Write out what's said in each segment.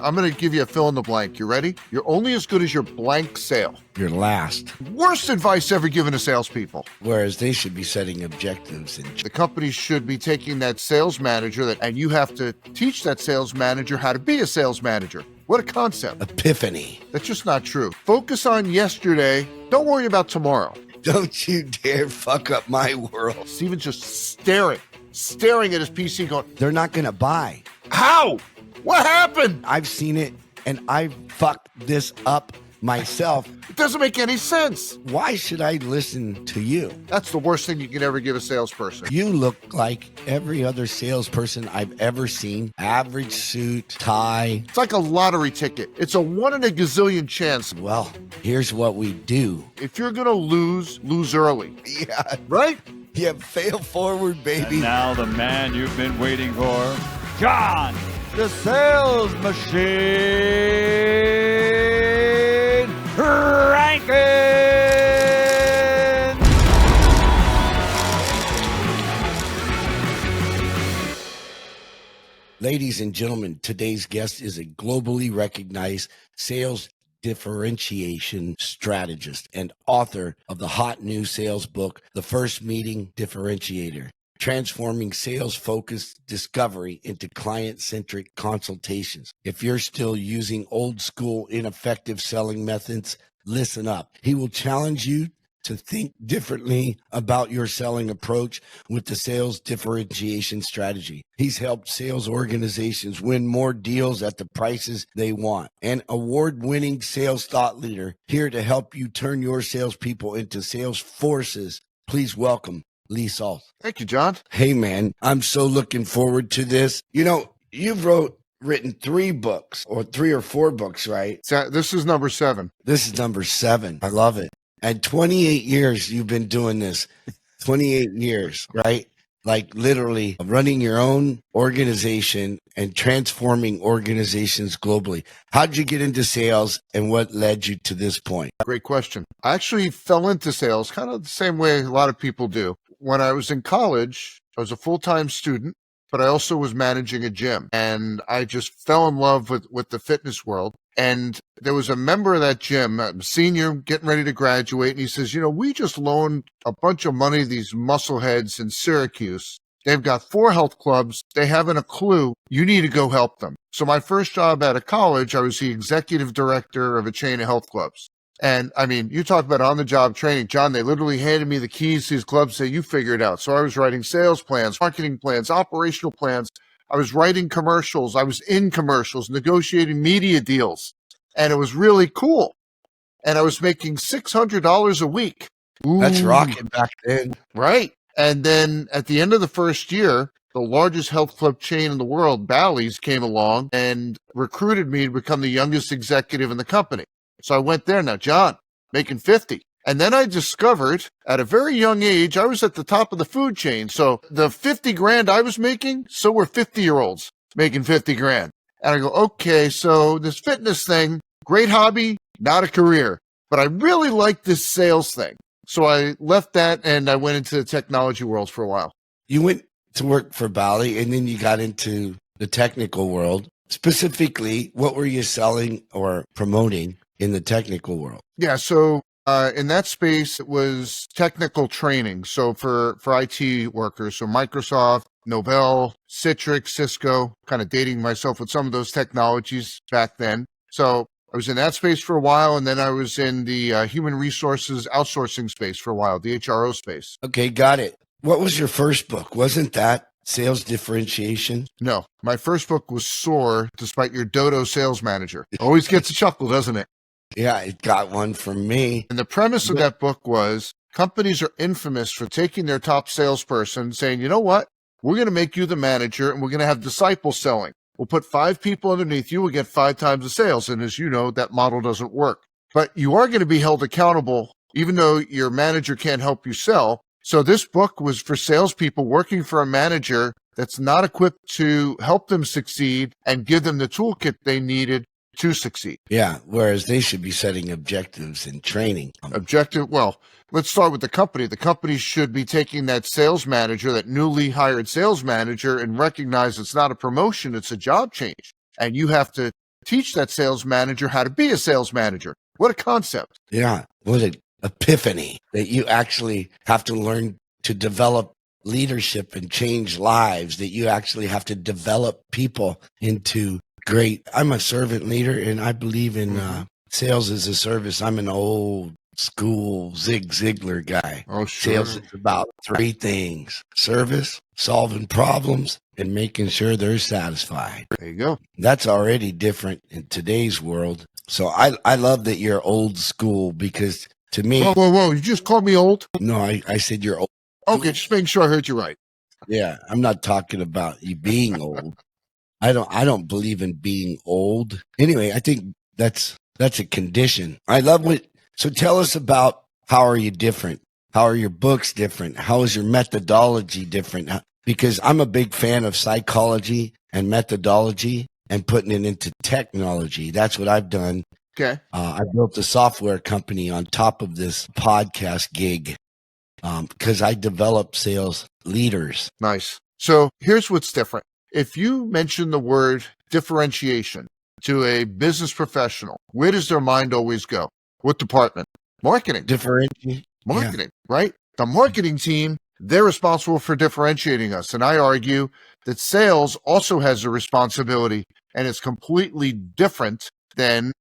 I'm going to give you a fill in the blank. You ready? You're only as good as your blank sale. You're last. Worst advice ever given to salespeople. Whereas they should be setting objectives. And The company should be taking that sales manager and you have to teach that sales manager how to be a sales manager. What a concept. epiphany. That's just not true. Focus on yesterday. Don't worry about tomorrow. Don't you dare fuck up my world. Steven's just staring at his PC going, They're not going to buy. how? What happened? I've seen it, and I fucked this up myself. It doesn't make any sense. Why should I listen to you? That's the worst thing you can ever give a salesperson. You look like every other salesperson I've ever seen. Average suit, tie. It's like a lottery ticket. It's a 1 in a gazillion chance. Well, here's what we do. If you're going to lose early. Yeah, Right? yeah, fail forward, baby. And now the man you've been waiting for, John, the sales machine, Rankins. Ladies and gentlemen, today's guest is a globally recognized sales differentiation strategist and author of the hot new sales book, The First Meeting Differentiator, transforming sales-focused discovery into client-centric consultations. If you're still using old-school, ineffective selling methods, listen up. He will challenge you to think differently about your selling approach with the sales differentiation strategy. He's helped sales organizations win more deals at the prices they want. An award-winning sales thought leader here to help you turn your salespeople into sales forces. Please welcome Lee Salz. Thank you, John. Hey, man, I'm so looking forward to this. You know, you've written 3 books or 3 or 4 books, right? So this is number 7. This is number 7. I love it. And 28 years you've been doing this. 28 years, right? Like literally running your own organization and transforming organizations globally. How'd you get into sales and what led you to this point? Great question. I actually fell into sales kind of the same way a lot of people do. When I was in college, I was a full-time student, but I also was managing a gym. And I just fell in love with the fitness world. And there was a member of that gym, a senior, getting ready to graduate. And he says, you know, we just loaned a bunch of money to these muscleheads in Syracuse. They've got 4 health clubs. They haven't a clue. You need to go help them. So my first job out of college, I was the executive director of a chain of health clubs. And I mean, you talk about on-the-job training, John, they literally handed me the keys to these clubs, say, you figure it out. So I was writing sales plans, marketing plans, operational plans. I was writing commercials. I was in commercials, negotiating media deals. And it was really cool. And I was making $600 a week. That's Ooh, rocking back then. right. And then at the end of the first year, the largest health club chain in the world, Bally's, came along and recruited me to become the youngest executive in the company. So I went there. Now, John, making 50. And then I discovered at a very young age, I was at the top of the food chain. So the 50 grand I was making, so were 50-year-olds making 50 grand. And I go, okay, so this fitness thing, great hobby, not a career. But I really like this sales thing. So I left that and I went into the technology world for a while. You went to work for Bally and then you got into the technical world. Specifically, what were you selling or promoting in the technical world? Yeah, so in that space, it was technical training. So for IT workers, so Microsoft, Novell, Citrix, Cisco, kind of dating myself with some of those technologies back then. So I was in that space for a while, and then I was in the human resources outsourcing space for a while, the HRO space. Okay, got it. What was your first book? Wasn't that Sales Differentiation? No, my first book was SOAR, Despite Your Dodo Sales Manager. Always gets a chuckle, doesn't it? Yeah, it got one from me. And the premise of that book was companies are infamous for taking their top salesperson, saying, you know what? We're going to make you the manager and we're going to have disciple selling. We'll put 5 people underneath you. We'll get 5 times the sales. And as you know, that model doesn't work. But you are going to be held accountable, even though your manager can't help you sell. So this book was for salespeople working for a manager that's not equipped to help them succeed and give them the toolkit they needed to succeed. Yeah, whereas they should be setting objectives and training. Well, let's start with the company. The company should be taking that sales manager, that newly hired sales manager, and recognize it's not a promotion, it's a job change. And you have to teach that sales manager how to be a sales manager. What a concept. Yeah. What an epiphany that you actually have to learn to develop leadership and change lives, that you actually have to develop people into great. I'm a servant leader and I believe in sales as a service. I'm an old school Zig Ziglar guy. Oh, sure. Sales is about three things: service, solving problems, and making sure they're satisfied. There you go. That's already different in today's world. So I love that you're old school, because to me, Whoa. You just called me old? no, I said you're old. Okay, just making sure I heard you right. Yeah, I'm not talking about you being old. I don't believe in being old. Anyway, I think that's a condition. I love what. So tell us about, how are you different? How are your books different? How is your methodology different? Because I'm a big fan of psychology and methodology and putting it into technology. That's what I've done. Okay. I built a software company on top of this podcast gig because I develop sales leaders. Nice. So here's what's different. If you mention the word differentiation to a business professional, where does their mind always go? What department? Marketing. Differentiate. Marketing, right? The marketing team, they're responsible for differentiating us. And I argue that sales also has a responsibility, and it's completely different than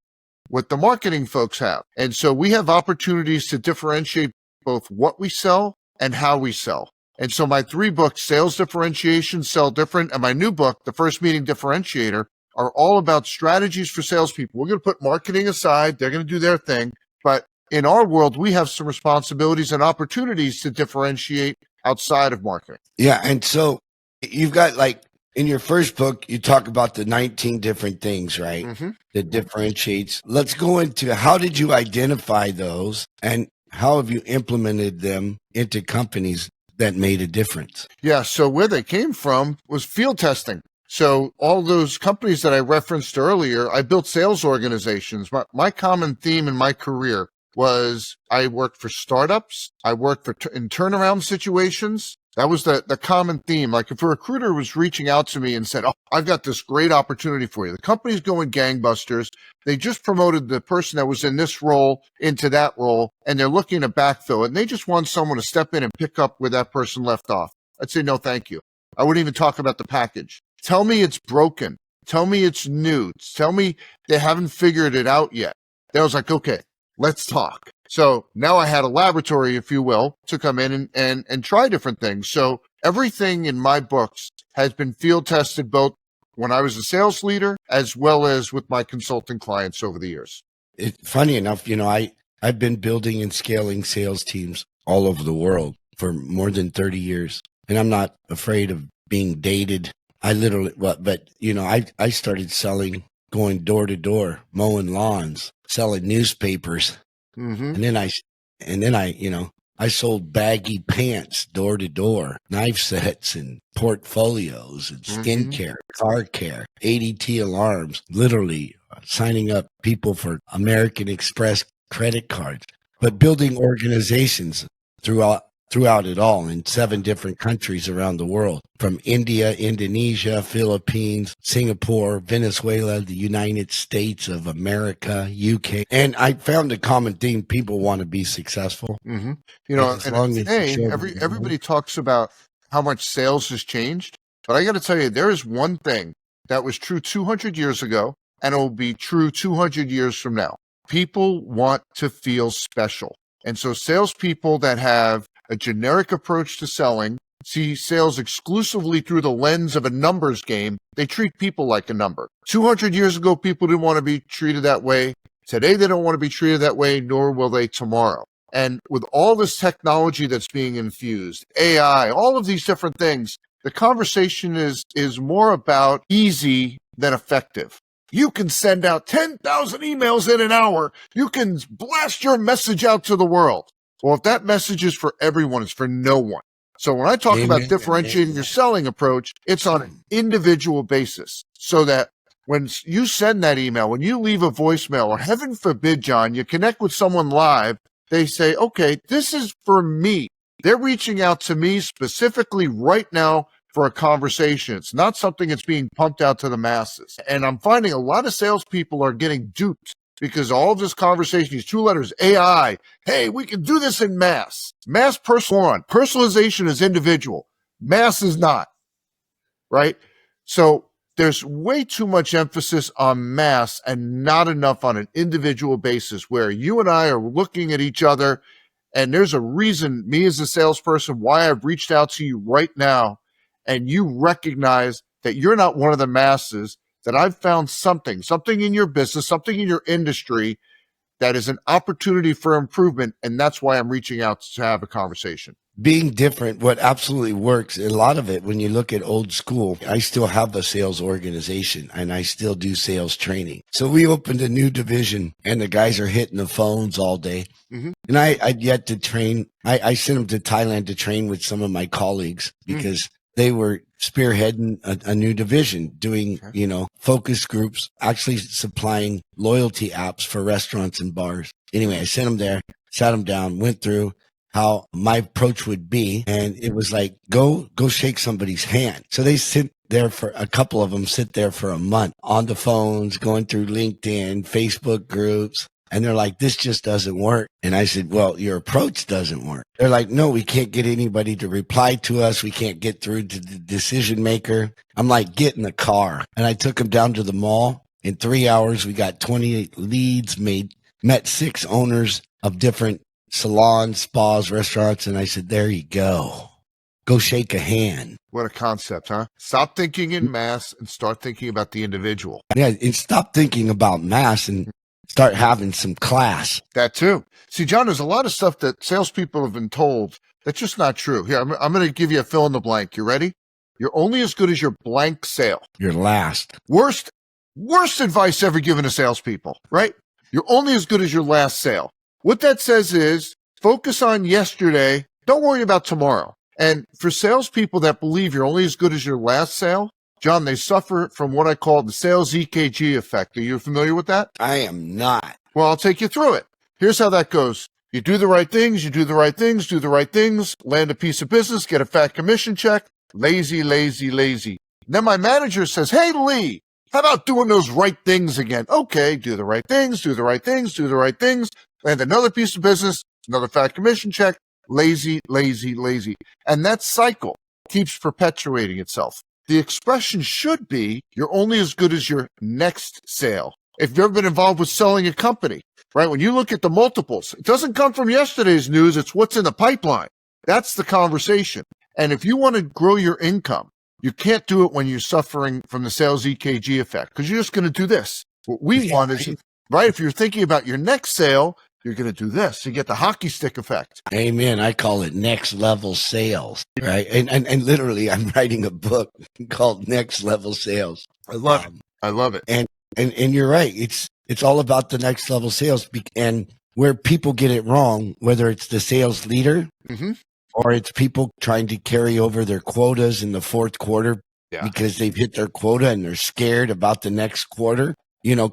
what the marketing folks have. And so we have opportunities to differentiate both what we sell and how we sell. And so my 3 books, Sales Differentiation, Sell Different, and my new book, The First Meeting Differentiator, are all about strategies for salespeople. We're going to put marketing aside. They're going to do their thing. But in our world, we have some responsibilities and opportunities to differentiate outside of marketing. Yeah. And so you've got, like, in your first book, you talk about the 19 different things, right? That differentiates. Let's go into, how did you identify those and how have you implemented them into companies that made a difference? Yeah. So where they came from was field testing. So all those companies that I referenced earlier, I built sales organizations. My common theme in my career was I worked for startups. I worked for in turnaround situations. That was the common theme. Like if a recruiter was reaching out to me and said, "Oh, I've got this great opportunity for you. The company's going gangbusters. They just promoted the person that was in this role into that role, and they're looking to backfill it. And they just want someone to step in and pick up where that person left off." I'd say, "No, thank you." I wouldn't even talk about the package. Tell me it's broken. Tell me it's new. Tell me they haven't figured it out yet. Then I was like, okay, let's talk. So now I had a laboratory, if you will, to come in and try different things. So everything in my books has been field tested, both when I was a sales leader as well as with my consulting clients over the years. Funny enough, I've been building and scaling sales teams all over the world for more than 30 years. And I'm not afraid of being dated. I literally, I started selling, going door to door, mowing lawns, selling newspapers. And then I sold baggy pants door to door, knife sets and portfolios and skincare, car care, ADT alarms, literally signing up people for American Express credit cards, but building organizations throughout it all in 7 different countries around the world, from India, Indonesia, Philippines, Singapore, Venezuela, the United States of America, UK. And I found a common theme: people want to be successful. And today, everybody talks about how much sales has changed. But I got to tell you, there is one thing that was true 200 years ago, and it will be true 200 years from now. People want to feel special. And so salespeople that have a generic approach to selling, see sales exclusively through the lens of a numbers game, they treat people like a number. 200 years ago, people didn't want to be treated that way. Today, they don't want to be treated that way, nor will they tomorrow. And with all this technology that's being infused, AI, all of these different things, the conversation is more about easy than effective. You can send out 10,000 emails in an hour. You can blast your message out to the world. Well, if that message is for everyone, it's for no one. So when I talk about differentiating your selling approach, it's on an individual basis, so that when you send that email, when you leave a voicemail, or heaven forbid, John, you connect with someone live, they say, okay, this is for me. They're reaching out to me specifically right now for a conversation. It's not something that's being pumped out to the masses. And I'm finding a lot of salespeople are getting duped because all of this conversation, these two letters, AI, hey, we can do this in mass. Mass personalization is individual. Mass is not, right? So there's way too much emphasis on mass and not enough on an individual basis where you and I are looking at each other. And there's a reason, me as a salesperson, why I've reached out to you right now. And you recognize that you're not one of the masses, that I've found something in your business, something in your industry that is an opportunity for improvement. And that's why I'm reaching out to have a conversation. Being different, what absolutely works, a lot of it, when you look at old school, I still have a sales organization and I still do sales training. So we opened a new division and the guys are hitting the phones all day. Mm-hmm. And I'd yet to train. I sent them to Thailand to train with some of my colleagues because they were spearheading a new division, doing, focus groups, actually supplying loyalty apps for restaurants and bars. Anyway, I sent them there, sat them down, went through how my approach would be. And it was like, go shake somebody's hand. So they sit there for a couple of them sit there for a month on the phones, going through LinkedIn, Facebook groups. And they're like, this just doesn't work. And I said, well, your approach doesn't work. They're like, no, we can't get anybody to reply to us. We can't get through to the decision maker. I'm like, get in the car. And I took them down to the mall. In 3 hours, we got 28 leads, met 6 owners of different salons, spas, restaurants. And I said, there you go. Go shake a hand. What a concept, huh? Stop thinking in mass and start thinking about the individual. Yeah, and stop thinking about mass and start having some class. That too. See, John, there's a lot of stuff that salespeople have been told that's just not true. Here, I'm going to give you a fill in the blank. You ready? You're only as good as your blank sale. Your last. Worst advice ever given to salespeople, right? You're only as good as your last sale. What that says is focus on yesterday. Don't worry about tomorrow. And for salespeople that believe you're only as good as your last sale, John, they suffer from what I call the sales EKG effect. Are you familiar with that? I am not. Well, I'll take you through it. Here's how that goes. You do the right things, do the right things, land a piece of business, get a fat commission check. Lazy, lazy, lazy. Then my manager says, hey, Lee, how about doing those right things again? Okay, do the right things, land another piece of business, another fat commission check. Lazy, lazy, lazy. And that cycle keeps perpetuating itself. The expression should be, you're only as good as your next sale. If you've ever been involved with selling a company, right? When you look at the multiples, it doesn't come from yesterday's news. It's what's in the pipeline. That's the conversation. And if you want to grow your income, you can't do it when you're suffering from the sales EKG effect because you're just going to do this. What we want is, right? If you're thinking about your next sale, you're going to do this. You get the hockey stick effect. Amen. I call it next level sales, right? And literally, I'm writing a book called Next Level Sales. I love it. I love it. And you're right. It's all about the next level sales and where people get it wrong, whether it's the sales leader or it's people trying to carry over their quotas in the fourth quarter because they've hit their quota and they're scared about the next quarter.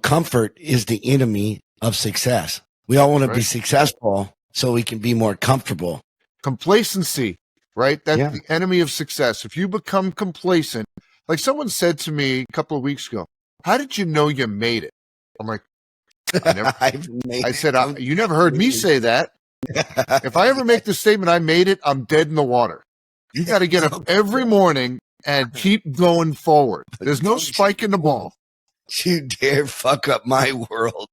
Comfort is the enemy of success. We all want to be successful so we can be more comfortable. Complacency, right? That's the enemy of success. If you become complacent, like someone said to me a couple of weeks ago, how did you know you made it? I'm like, I said, you never heard me say that. If I ever make the statement, I made it, I'm dead in the water. You got to get up every morning and keep going forward. There's no spike in the ball. You dare fuck up my world.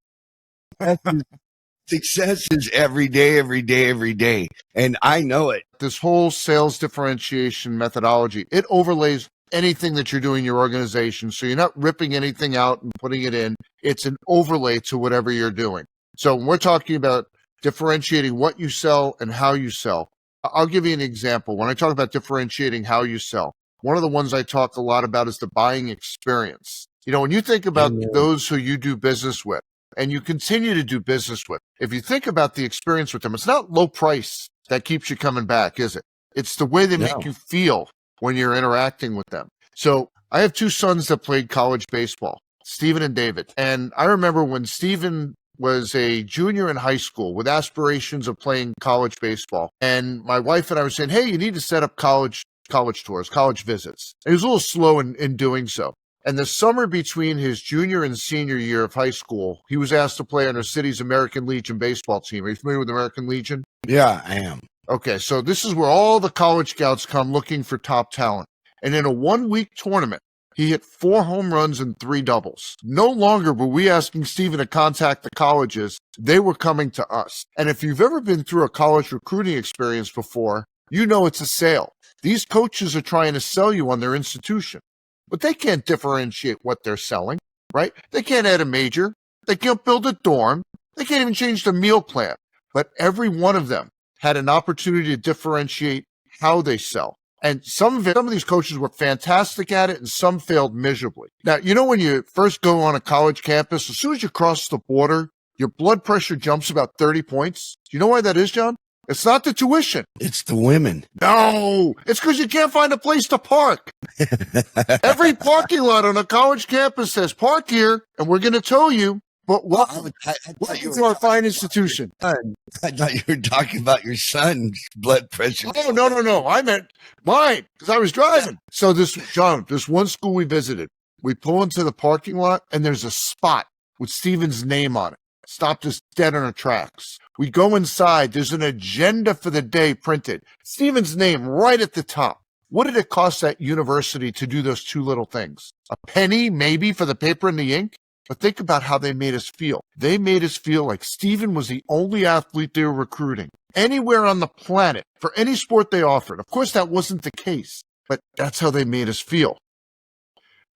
Success is every day, every day, every day. And I know it. This whole sales differentiation methodology, it overlays anything that you're doing in your organization. So you're not ripping anything out and putting it in. It's an overlay to whatever you're doing. So when we're talking about differentiating what you sell and how you sell, I'll give you an example. When I talk about differentiating how you sell, one of the ones I talk a lot about is the buying experience. When you think about those who you do business with, and you continue to do business with, if you think about the experience with them, it's not low price that keeps you coming back, is it? It's the way they make you feel when you're interacting with them. So I have 2 sons that played college baseball, Stephen and David. And I remember when Stephen was a junior in high school with aspirations of playing college baseball. And my wife and I were saying, hey, you need to set up college college tours, college visits. And he was a little slow in doing so. And the summer between his junior and senior year of high school, he was asked to play on our city's American Legion baseball team. Are you familiar with American Legion? Yeah, I am. Okay, so this is where all the college scouts come looking for top talent. And in a 1-week tournament, he hit 4 home runs and 3 doubles. No longer were we asking Steven to contact the colleges. They were coming to us. And if you've ever been through a college recruiting experience before, you know it's a sale. These coaches are trying to sell you on their institution, but they can't differentiate what they're selling, right? They can't add a major. They can't build a dorm. They can't even change the meal plan. But every one of them had an opportunity to differentiate how they sell. And some of these coaches were fantastic at it, and some failed miserably. Now, you know, when you first go on a college campus, as soon as you cross the border, your blood pressure jumps about 30 points. Do you know why that is, John? It's not the tuition. It's the women. No, it's because you can't find a place to park. Every parking lot on a college campus says, park here, and we're going to tow you. But welcome to our fine institution. I thought you were talking about your son's blood pressure. Oh, no. I meant mine, because I was driving. So this one school we visited, we pull into the parking lot, and there's a spot with Steven's name on it. Stopped us dead on our tracks. We go inside. There's an agenda for the day printed. Steven's name right at the top. What did it cost that university to do those 2 little things? A penny, maybe, for the paper and the ink? But think about how they made us feel. They made us feel like Steven was the only athlete they were recruiting anywhere on the planet for any sport they offered. Of course, that wasn't the case, but that's how they made us feel.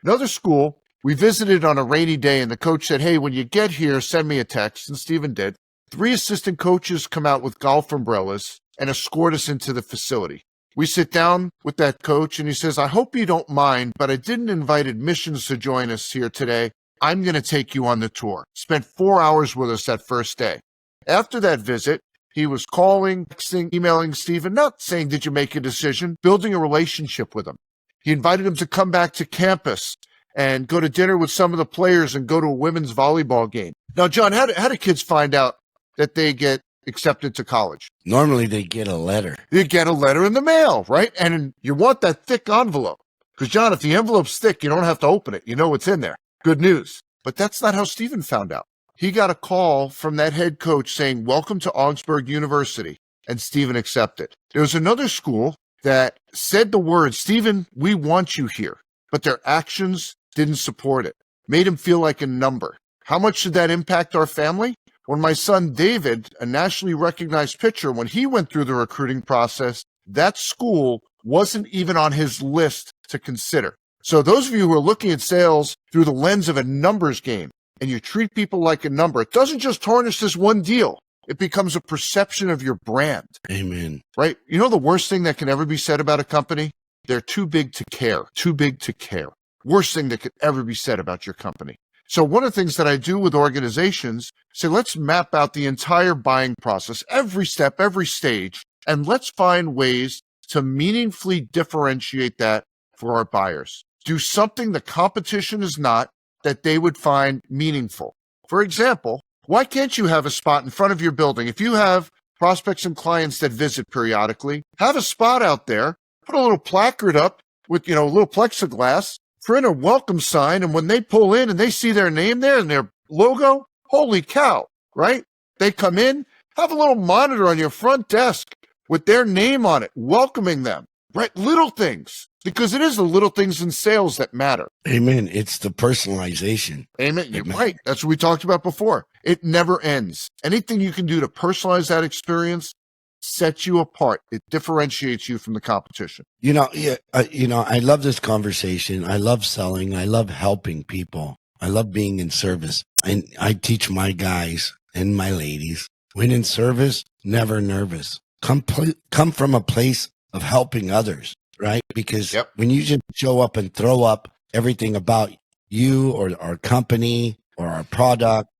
Another school we visited on a rainy day, and the coach said, hey, when you get here, send me a text. And Steven did. 3 assistant coaches come out with golf umbrellas and escort us into the facility. We sit down with that coach, and he says, I hope you don't mind, but I didn't invite admissions to join us here today. I'm going to take you on the tour. Spent 4 hours with us that first day. After that visit, he was calling, texting, emailing Steven, not saying, did you make a decision, building a relationship with him. He invited him to come back to campus and go to dinner with some of the players and go to a women's volleyball game. Now, John, how do kids find out that they get accepted to college? Normally they get a letter. You get a letter in the mail, right? And you want that thick envelope. Because, John, if the envelope's thick, you don't have to open it. You know what's in there. Good news. But that's not how Steven found out. He got a call from that head coach saying, welcome to Augsburg University. And Steven accepted. There was another school that said the words, Steven, we want you here. But their actions didn't support it. Made him feel like a number. How much did that impact our family? When my son David, a nationally recognized pitcher, when he went through the recruiting process, that school wasn't even on his list to consider. So those of you who are looking at sales through the lens of a numbers game, and you treat people like a number, it doesn't just tarnish this one deal. It becomes a perception of your brand. Amen. Right? You know the worst thing that can ever be said about a company? They're too big to care. Too big to care. Worst thing that could ever be said about your company. So one of the things that I do with organizations, say, let's map out the entire buying process, every step, every stage, and let's find ways to meaningfully differentiate that for our buyers. Do something the competition is not that they would find meaningful. For example, why can't you have a spot in front of your building? If you have prospects and clients that visit periodically, have a spot out there, put a little placard up with, a little plexiglass, print a welcome sign, and when they pull in and they see their name there and their logo, holy cow, right? They come in, have a little monitor on your front desk with their name on it, welcoming them, right? Little things. Because it is the little things in sales that matter. Amen. It's the personalization. Amen. You're right. That's what we talked about before. It never ends. Anything you can do to personalize that experience sets you apart. It differentiates you from the competition. I love this conversation. I love selling. I love helping people. I love being in service. And I teach my guys and my ladies, when in service, never nervous. Come from a place of helping others. Right? Because when you just show up and throw up everything about you or our company or our product,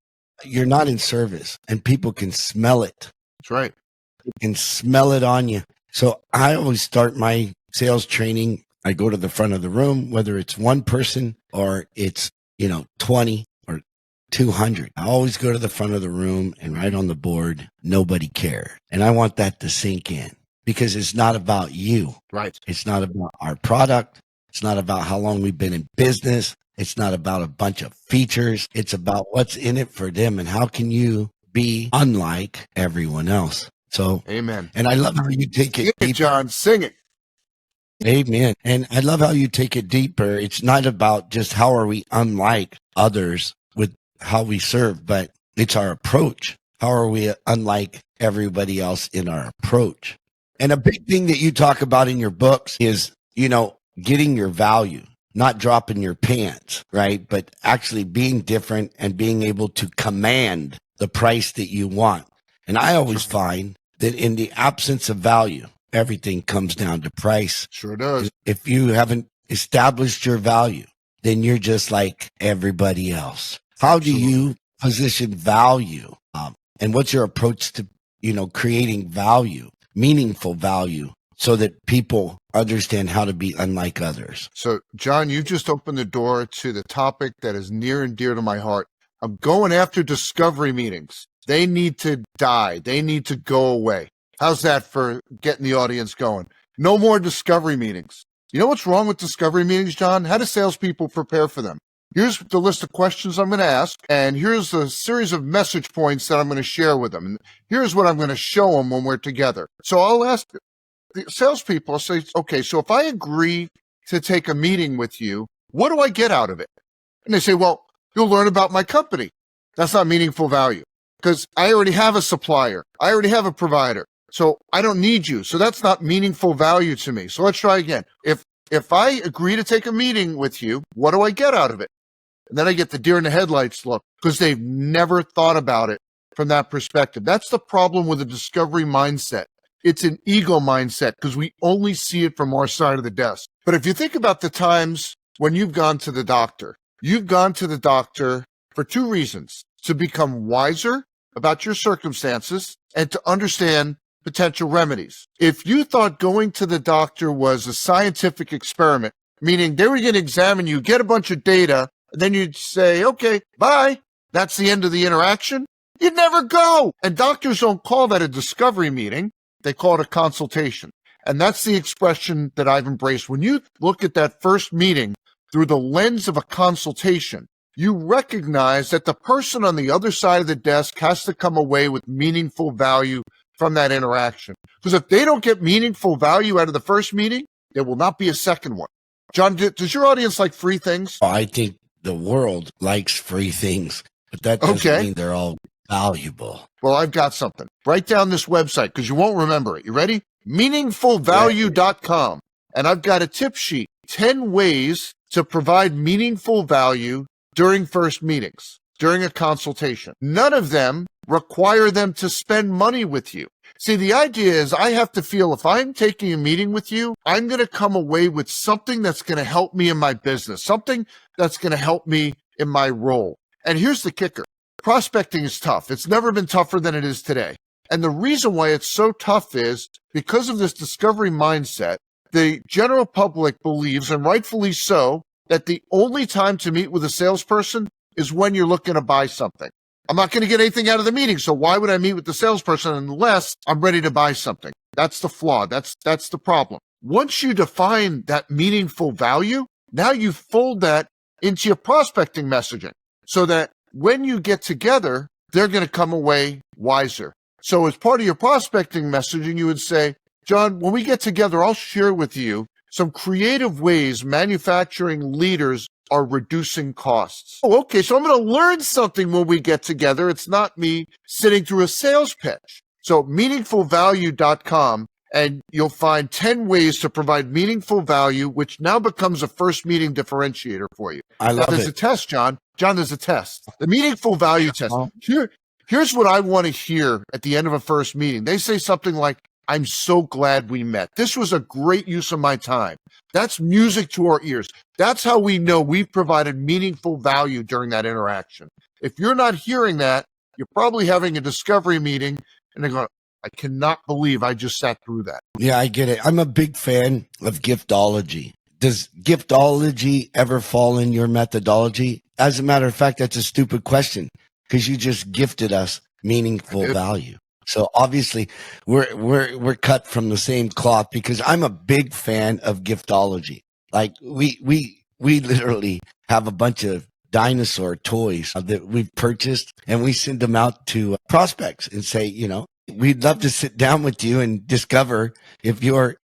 you're not in service, and people can smell it. That's right. They can smell it on you. So I always start my sales training. I go to the front of the room, whether it's one person or it's, 20 or 200. I always go to the front of the room and write on the board, nobody cared. And I want that to sink in. because it's not about you. Right. It's not about our product. It's not about how long we've been in business. It's not about a bunch of features. It's about what's in it for them and how can you be unlike everyone else. So, Amen. and I love how you take Sing it it, deeper. John. Sing it. Amen. And I love how you take it deeper. It's not about just how are we unlike others with how we serve, but it's our approach. How are we unlike everybody else in our approach? And a big thing that you talk about in your books is, getting your value, not dropping your pants, right? But actually being different and being able to command the price that you want. And I always find that in the absence of value, everything comes down to price. Sure does. If you haven't established your value, then you're just like everybody else. How do you position value? And what's your approach to, creating value, meaningful value, so that people understand how to be unlike others? So, John, you just opened the door to the topic that is near and dear to my heart. I'm going after discovery meetings. They need to die. They need to go away. How's that for getting the audience going? No more discovery meetings. You know what's wrong with discovery meetings, John? How do salespeople prepare for them? Here's the list of questions I'm going to ask, and here's a series of message points that I'm going to share with them. And here's what I'm going to show them when we're together. So I'll ask the salespeople, I'll say, okay, so if I agree to take a meeting with you, what do I get out of it? And they say, well, you'll learn about my company. That's not meaningful value because I already have a supplier. I already have a provider. So I don't need you. So that's not meaningful value to me. So let's try again. If I agree to take a meeting with you, what do I get out of it? And then I get the deer in the headlights look because they've never thought about it from that perspective. That's the problem with a discovery mindset. It's an ego mindset because we only see it from our side of the desk. But if you think about the times when you've gone to the doctor for two reasons: to become wiser about your circumstances and to understand potential remedies. If you thought going to the doctor was a scientific experiment, meaning they were going to examine you, get a bunch of data, and then you'd say, okay, bye. That's the end of the interaction. You'd never go. And doctors don't call that a discovery meeting. They call it a consultation. And that's the expression that I've embraced. When you look at that first meeting through the lens of a consultation, you recognize that the person on the other side of the desk has to come away with meaningful value from that interaction. Because if they don't get meaningful value out of the first meeting, there will not be a second one. John, does your audience like free things? I think the world likes free things, but that doesn't mean they're all valuable. Well, I've got something. Write down this website because you won't remember it. You ready? Meaningfulvalue.com. And I've got a tip sheet, 10 ways to provide meaningful value during first meetings, during a consultation. None of them require them to spend money with you. See, the idea is I have to feel if I'm taking a meeting with you, I'm going to come away with something that's going to help me in my business, something that's going to help me in my role. And here's the kicker. Prospecting is tough. It's never been tougher than it is today. And the reason why it's so tough is because of this discovery mindset. The general public believes, and rightfully so, that the only time to meet with a salesperson is when you're looking to buy something. I'm not going to get anything out of the meeting, so why would I meet with the salesperson unless I'm ready to buy something? That's the flaw. That's the problem. Once you define that meaningful value, now you fold that into your prospecting messaging so that when you get together, they're going to come away wiser. So as part of your prospecting messaging, you would say, John, when we get together, I'll share with you some creative ways manufacturing leaders are reducing costs. Oh, okay, so I'm going to learn something when we get together. It's not me sitting through a sales pitch. So meaningfulvalue.com, and you'll find 10 ways to provide meaningful value, which now becomes a first meeting differentiator for you. I love there's it. a test, John. John, there's a test. The meaningful value test. Here's what I want to hear at the end of a first meeting. They say something like, I'm so glad we met. This was a great use of my time. That's music to our ears. That's how we know we've provided meaningful value during that interaction. If you're not hearing that, you're probably having a discovery meeting and they're going, I cannot believe I just sat through that. Yeah, I get it. I'm a big fan of giftology. Does giftology ever fall in your methodology? As a matter of fact, that's a stupid question because you just gifted us meaningful value. So obviously we're cut from the same cloth because I'm a big fan of giftology. Like we literally have a bunch of dinosaur toys that we've purchased, and we send them out to prospects and say, we'd love to sit down with you and discover if your,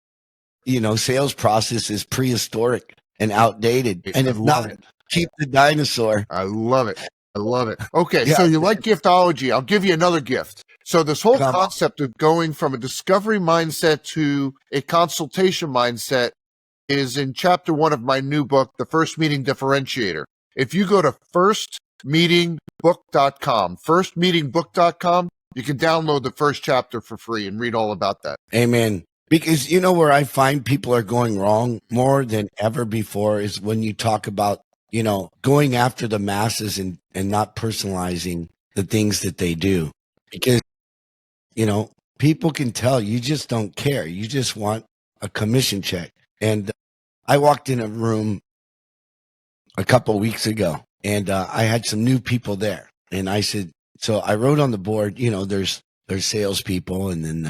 sales process is prehistoric and outdated. And if not, keep the dinosaur. I love it. I love it. Okay, Yeah. so you like giftology. I'll give you another gift. So this whole concept of going from a discovery mindset to a consultation mindset is in chapter 1 of my new book, The First Meeting Differentiator. If you go to firstmeetingbook.com, firstmeetingbook.com, you can download the first chapter for free and read all about that. Amen. Because where I find people are going wrong more than ever before is when you talk about, going after the masses and not personalizing the things that they do. Because, people can tell you just don't care. You just want a commission check. And I walked in a room a couple of weeks ago, and I had some new people there. And I said, so I wrote on the board, there's salespeople, and then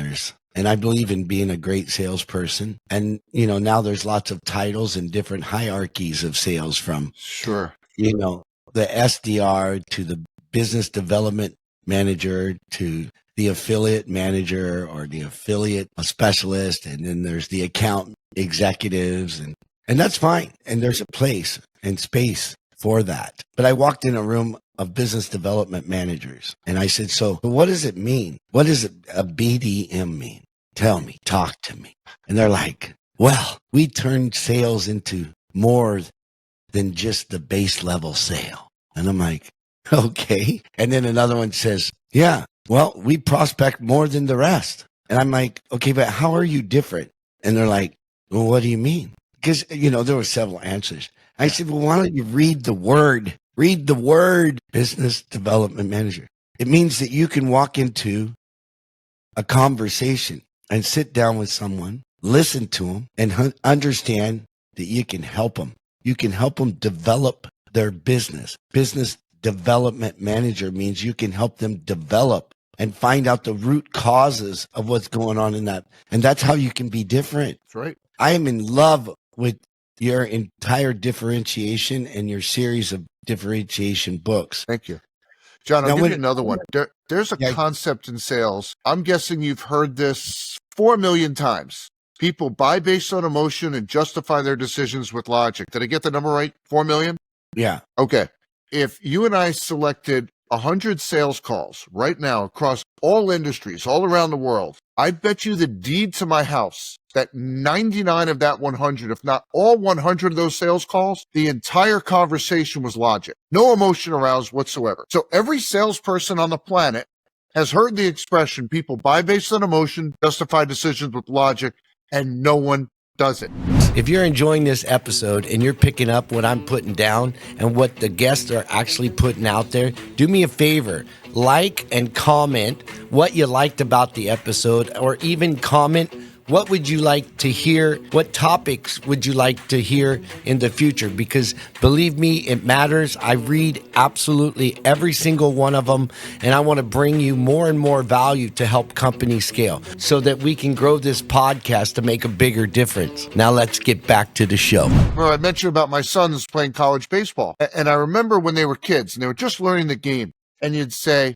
and I believe in being a great salesperson. And, now there's lots of titles and different hierarchies of sales from, Sure, the SDR to the business development manager to the affiliate manager or the affiliate specialist. And then there's the account executives, and that's fine. And there's a place and space for that. But I walked in a room of business development managers, and I said, so what does it mean? What does a BDM mean? Tell me, talk to me. And they're like, well, we turned sales into more than just the base level sale. And I'm like, okay. And then another one says, yeah, well, we prospect more than the rest. And I'm like, okay, but how are you different? And they're like, well, what do you mean? Because, there were several answers. I said, well, why don't you read the word? Read the word business development manager. It means that you can walk into a conversation and sit down with someone, listen to them, and understand that you can help them. You can help them develop their business. Business development manager means you can help them develop and find out the root causes of what's going on in that. And that's how you can be different. that's right. I am in love with your entire differentiation and your series of differentiation books. Thank you. John, I'll Now, give when- you another one. There's a Yeah. concept in sales. I'm guessing you've heard this 4 million times. People buy based on emotion and justify their decisions with logic. Did I get the number right? 4 million? Yeah. Okay. If you and I selected 100 sales calls right now across all industries, all around the world, I bet you the deed to my house that 99 of that 100, if not all 100 of those sales calls, the entire conversation was logic. No emotion aroused whatsoever. So every salesperson on the planet has heard the expression, people buy based on emotion, justify decisions with logic, and no one does it. If you're enjoying this episode and you're picking up what I'm putting down and what the guests are actually putting out there, do me a favor, like and comment what you liked about the episode, or even comment what would you like to hear, what topics would you like to hear in the future, because believe me, it matters. I read absolutely every single one of them, and I want to bring you more and more value to help companies scale so that we can grow this podcast to make a bigger difference. Now let's get back to the show. Well, I mentioned about my sons playing college baseball. And I remember when they were kids and they were just learning the game, and you'd say,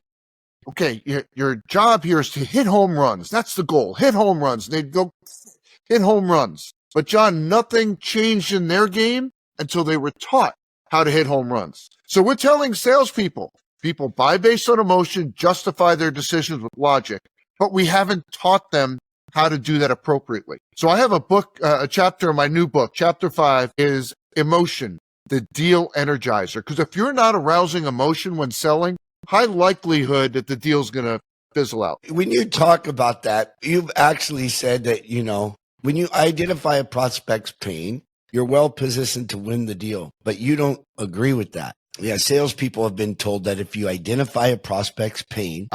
okay, your job here is to hit home runs. That's the goal. Hit home runs. And they'd go hit home runs. But John, nothing changed in their game until they were taught how to hit home runs. So we're telling salespeople, people buy based on emotion, justify their decisions with logic, but we haven't taught them how to do that appropriately. So I have a book, a chapter in my new book. Chapter 5 is Emotion, the Deal Energizer. Because if you're not arousing emotion when selling, high likelihood that the deal's going to fizzle out. When you talk about that, you've actually said that, when you identify a prospect's pain, you're well positioned to win the deal, but you don't agree with that. Yeah, salespeople have been told that if you identify a prospect's pain,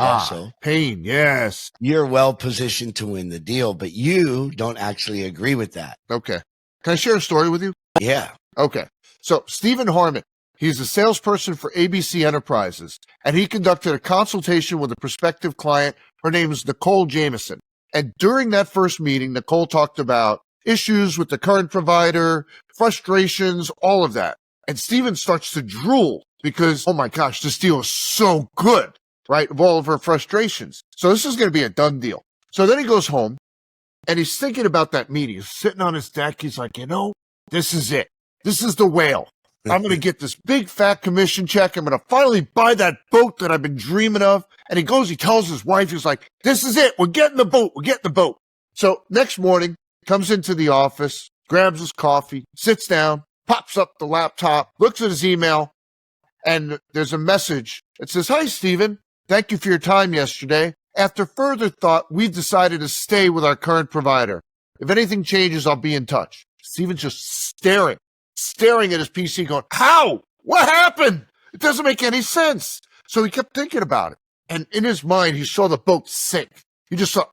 Pain, yes. you're well positioned to win the deal, but you don't actually agree with that. Okay. Can I share a story with you? Yeah. Okay. So Stephen Harmon, he's a salesperson for ABC Enterprises, and he conducted a consultation with a prospective client Her name is Nicole Jameson. And during that first meeting, Nicole talked about issues with the current provider, frustrations, all of that. And Steven starts to drool because, oh my gosh, this deal is so good, right? Of all of her frustrations. So this is going to be a done deal. So then he goes home and he's thinking about that meeting. He's sitting on his deck. He's like, this is it. This is the whale. I'm going to get this big fat commission check. I'm going to finally buy that boat that I've been dreaming of. And he tells his wife, he's like, this is it. We're getting the boat. We're getting the boat. So next morning, comes into the office, grabs his coffee, sits down, pops up the laptop, looks at his email, and there's a message. It says, hi, Steven. Thank you for your time yesterday. After further thought, we've decided to stay with our current provider. If anything changes, I'll be in touch. Steven's just staring at his PC going, how? What happened? It doesn't make any sense. So he kept thinking about it. And in his mind, he saw the boat sink. He just saw,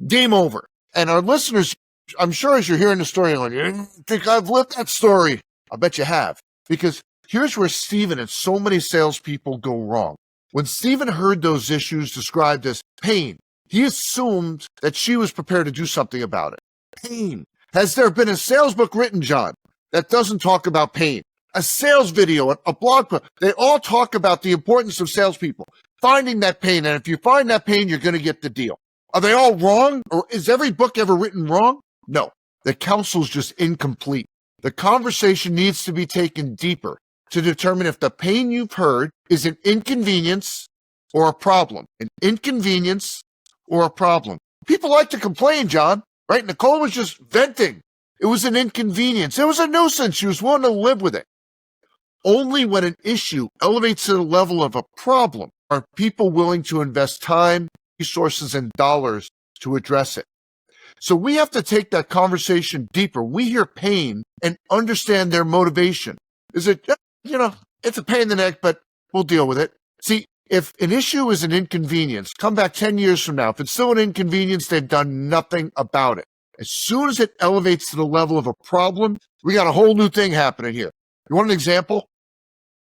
game over. And our listeners, I'm sure as you're hearing the story, you're going, you think I've lived that story? I bet you have. Because here's where Steven and so many salespeople go wrong. When Steven heard those issues described as pain, he assumed that she was prepared to do something about it. Pain. Has there been a sales book written, John, that doesn't talk about pain? A sales video, a blog post, they all talk about the importance of salespeople. Finding that pain, and if you find that pain, you're going to get the deal. Are they all wrong? Or is every book ever written wrong? No. The counsel's just incomplete. The conversation needs to be taken deeper to determine if the pain you've heard is an inconvenience or a problem. An inconvenience or a problem. People like to complain, John, right? Nicole was just venting. It was an inconvenience. It was a nuisance. She was willing to live with it. Only when an issue elevates to the level of a problem are people willing to invest time, resources, and dollars to address it. So we have to take that conversation deeper. We hear pain and understand their motivation. Is it, it's a pain in the neck, but we'll deal with it. See, if an issue is an inconvenience, come back 10 years from now. If it's still an inconvenience, they've done nothing about it. As soon as it elevates to the level of a problem, we got a whole new thing happening here. You want an example?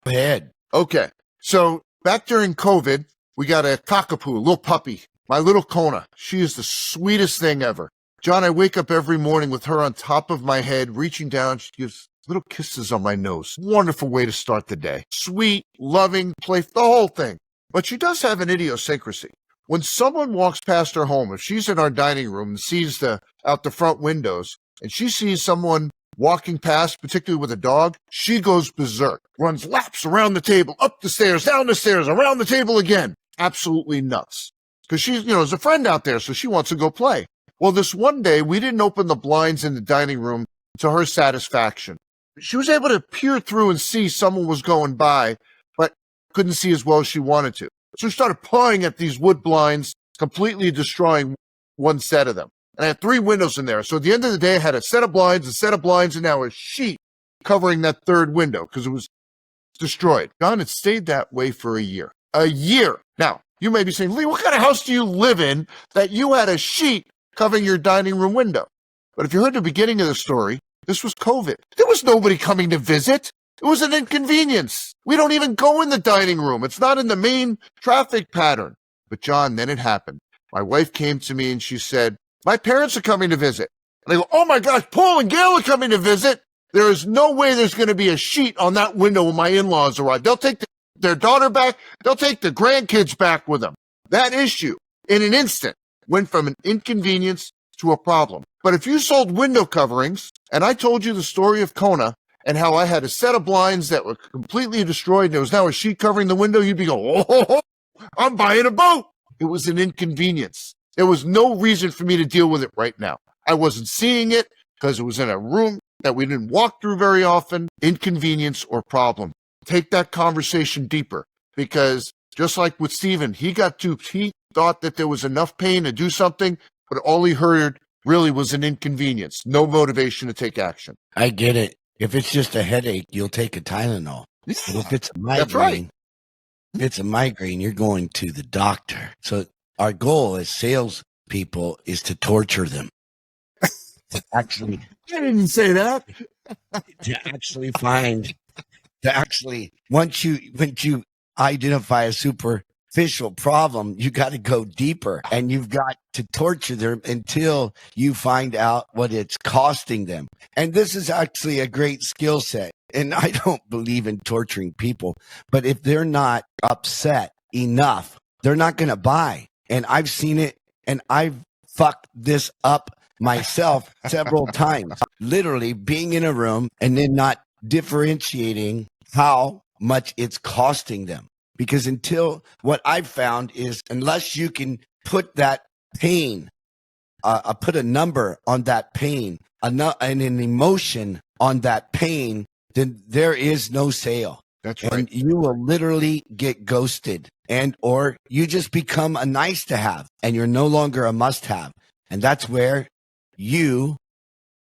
Go ahead. Okay. So back during COVID, we got a cockapoo, a little puppy, my little Kona. She is the sweetest thing ever. John, I wake up every morning with her on top of my head, reaching down. She gives little kisses on my nose. Wonderful way to start the day. Sweet, loving, playful, the whole thing. But she does have an idiosyncrasy. When someone walks past her home, if she's in our dining room and sees out the front windows, and she sees someone walking past, particularly with a dog, she goes berserk, runs laps around the table, up the stairs, down the stairs, around the table again. Absolutely nuts. Because she's, there's a friend out there, so she wants to go play. Well, this one day, we didn't open the blinds in the dining room to her satisfaction. She was able to peer through and see someone was going by, but couldn't see as well as she wanted to. So she started pawing at these wood blinds, completely destroying one set of them. And I had 3 windows in there. So at the end of the day, I had a set of blinds, and now a sheet covering that third window because it was destroyed. John, it stayed that way for a year. A year. Now, you may be saying, Lee, what kind of house do you live in that you had a sheet covering your dining room window? But if you heard the beginning of the story, this was COVID. There was nobody coming to visit. It was an inconvenience. We don't even go in the dining room. It's not in the main traffic pattern. But John, then it happened. My wife came to me and she said, my parents are coming to visit. And I go, oh my gosh, Paul and Gail are coming to visit. There is no way there's going to be a sheet on that window when my in-laws arrive. They'll take their daughter back. They'll take the grandkids back with them. That issue, in an instant, went from an inconvenience to a problem. But if you sold window coverings, and I told you the story of Kona and how I had a set of blinds that were completely destroyed and there was now a sheet covering the window, you'd be going, oh, I'm buying a boat. It was an inconvenience. There was no reason for me to deal with it right now. I wasn't seeing it because it was in a room that we didn't walk through very often. Inconvenience or problem. Take that conversation deeper, because just like with Steven, he got duped. He thought that there was enough pain to do something, but all he heard really was an inconvenience. No motivation to take action. I get it. If it's just a headache, you'll take a Tylenol. But if it's a migraine, That's right. If it's a migraine, you're going to the doctor. So our goal as salespeople is to torture them. I didn't say that. Once you identify a super superficial problem. You got to go deeper, and you've got to torture them until you find out what it's costing them. And this is actually a great skill set. And I don't believe in torturing people, but if they're not upset enough, they're not going to buy. And I've seen it, and I've fucked this up myself several times, literally being in a room and then not differentiating how much it's costing them. Because until what I've found is unless you can put that pain, put a number on that pain, and an emotion on that pain, then there is no sale. That's and right. you will literally get ghosted, and or you just become a nice to have and you're no longer a must have. And that's where you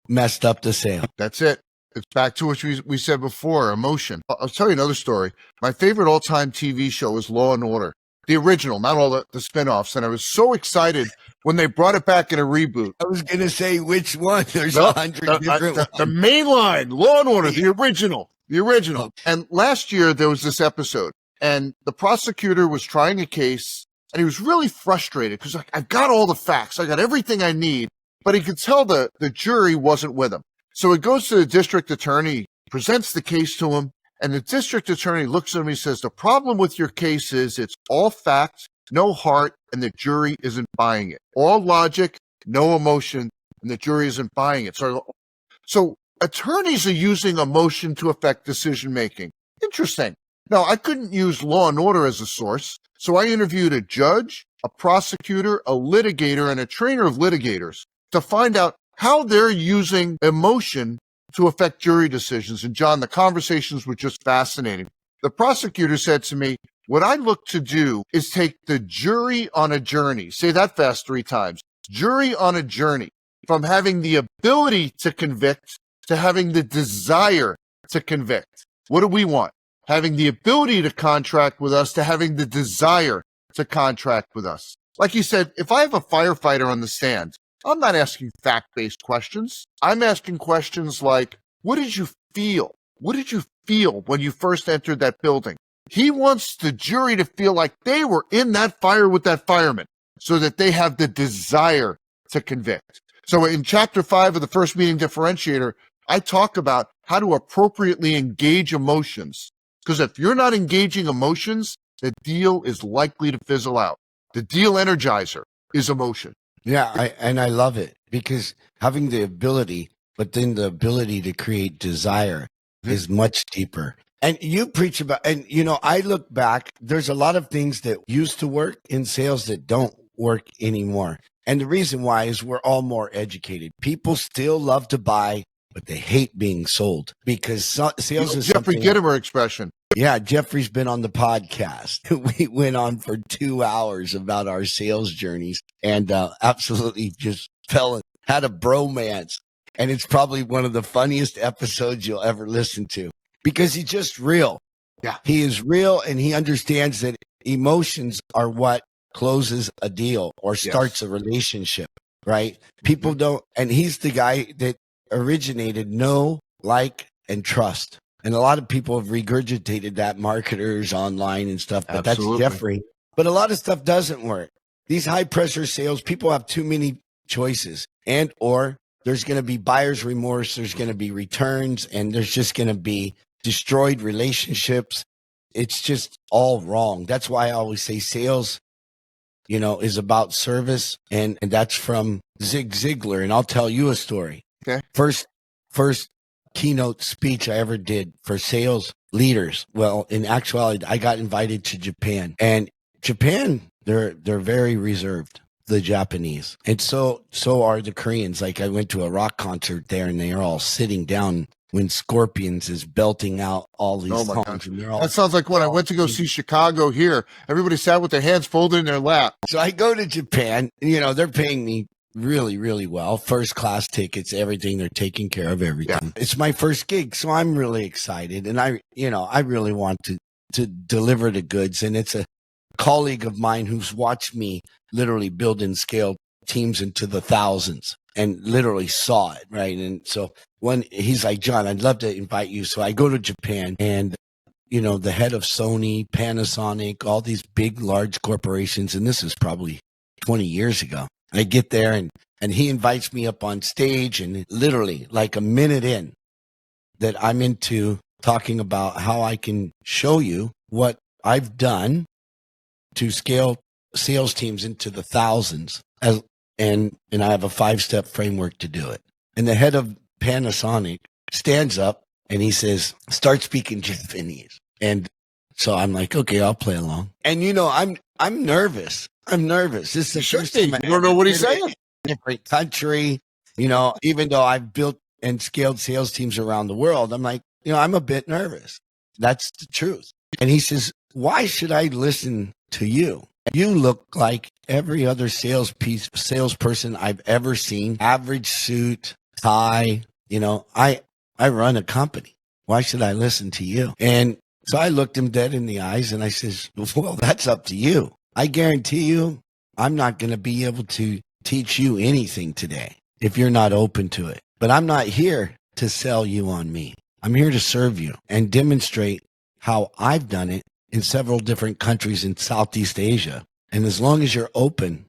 messed up the sale. That's it. It's back to what we said before, emotion. I'll tell you another story. My favorite all-time TV show is Law and Order, the original, not all the spinoffs. And I was so excited when they brought it back in a reboot. I was going to say which one. There's 100 different ones. The main line, Law and Order, the original. And last year there was this episode, and the prosecutor was trying a case, and he was really frustrated because I've got all the facts. I got everything I need, but he could tell the jury wasn't with him. So it goes to the district attorney, presents the case to him, and the district attorney looks at him and he says, the problem with your case is it's all fact, no heart, and the jury isn't buying it. All logic, no emotion, and the jury isn't buying it. So attorneys are using emotion to affect decision-making. Interesting. Now, I couldn't use Law and Order as a source, so I interviewed a judge, a prosecutor, a litigator, and a trainer of litigators to find out how they're using emotion to affect jury decisions. And John, the conversations were just fascinating. The prosecutor said to me, what I look to do is take the jury on a journey. Say that fast 3 times. Jury on a journey from having the ability to convict to having the desire to convict. What do we want? Having the ability to contract with us to having the desire to contract with us. Like you said, if I have a firefighter on the stand, I'm not asking fact-based questions. I'm asking questions like, what did you feel? What did you feel when you first entered that building? He wants the jury to feel like they were in that fire with that fireman so that they have the desire to convict. So in chapter 5 of the First Meeting Differentiator, I talk about how to appropriately engage emotions. Because if you're not engaging emotions, the deal is likely to fizzle out. The deal energizer is emotion. Yeah, I love it because having the ability, but then the ability to create desire is much deeper. And you preach about, and I look back, there's a lot of things that used to work in sales that don't work anymore. And the reason why is we're all more educated. People still love to buy, but they hate being sold because sales is Jeffrey Gitomer expression. Yeah, Jeffrey's been on the podcast. We went on for 2 hours about our sales journeys and absolutely just had a bromance. And it's probably one of the funniest episodes you'll ever listen to because he's just real. Yeah. He is real and he understands that emotions are what closes a deal or starts a relationship, right? People don't, and he's the guy that originated know, like, and trust. And a lot of people have regurgitated that, marketers online and stuff, but Absolutely. That's Jeffrey. But a lot of stuff doesn't work. These high pressure sales, people have too many choices and or there's going to be buyer's remorse. There's going to be returns and there's just going to be destroyed relationships. It's just all wrong. That's why I always say sales, is about service. And that's from Zig Ziglar. And I'll tell you a story. Okay. First keynote speech I ever did for sales leaders. Well, in actuality, I got invited to Japan, and Japan, they're very reserved, the Japanese. And so are the Koreans. Like I went to a rock concert there and they're all sitting down when Scorpions is belting out all these songs. And they're all, that sounds like when I went to go see Chicago here. Everybody sat with their hands folded in their lap. So I go to Japan, they're paying me really, really well. First class tickets, everything. They're taking care of everything. Yeah. It's my first gig, so I'm really excited. And I really want to deliver the goods. And it's a colleague of mine who's watched me literally build and scale teams into the thousands and literally saw it, right? And so when he's like, John, I'd love to invite you. So I go to Japan and, the head of Sony, Panasonic, all these big, large corporations. And this is probably 20 years ago. I get there and he invites me up on stage, and literally like a minute in that I'm into talking about how I can show you what I've done to scale sales teams into the thousands, and I have a 5-step framework to do it. And the head of Panasonic stands up and he says, start speaking Japanese. And so I'm like, okay, I'll play along. And I'm nervous. This is the first time you don't know what he's saying. Different country, even though I've built and scaled sales teams around the world, I'm like, I'm a bit nervous. That's the truth. And he says, why should I listen to you? You look like every other salesperson I've ever seen. Average suit, tie. I run a company. Why should I listen to you? And so I looked him dead in the eyes and I says, well, that's up to you. I guarantee you, I'm not going to be able to teach you anything today if you're not open to it. But I'm not here to sell you on me. I'm here to serve you and demonstrate how I've done it in several different countries in Southeast Asia. And as long as you're open,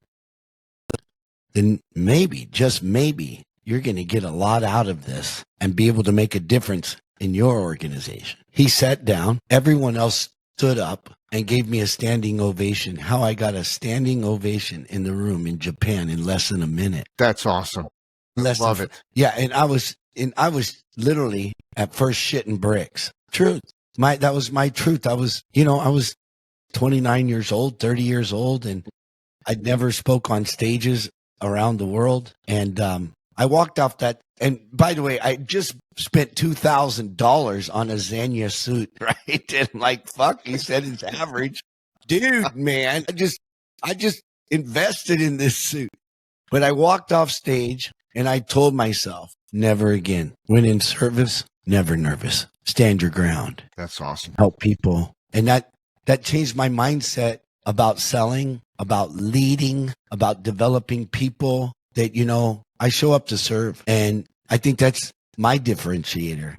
then maybe, just maybe, you're going to get a lot out of this and be able to make a difference in your organization. He sat down. Everyone else stood up and gave me a standing ovation. How I got a standing ovation in the room in Japan in less than a minute. That's awesome. Love it. Yeah. And I was literally at first shitting bricks. Truth. That was my truth. I was 29 years old, 30 years old, and I'd never spoke on stages around the world. And I walked off that. And by the way, I just spent $2,000 on a Xenia suit, right? And like, fuck, he said it's average. Dude, man, I just invested in this suit. But I walked off stage and I told myself, never again. When in service, never nervous. Stand your ground. That's awesome. Help people. And that changed my mindset about selling, about leading, about developing people that, I show up to serve. And I think that's my differentiator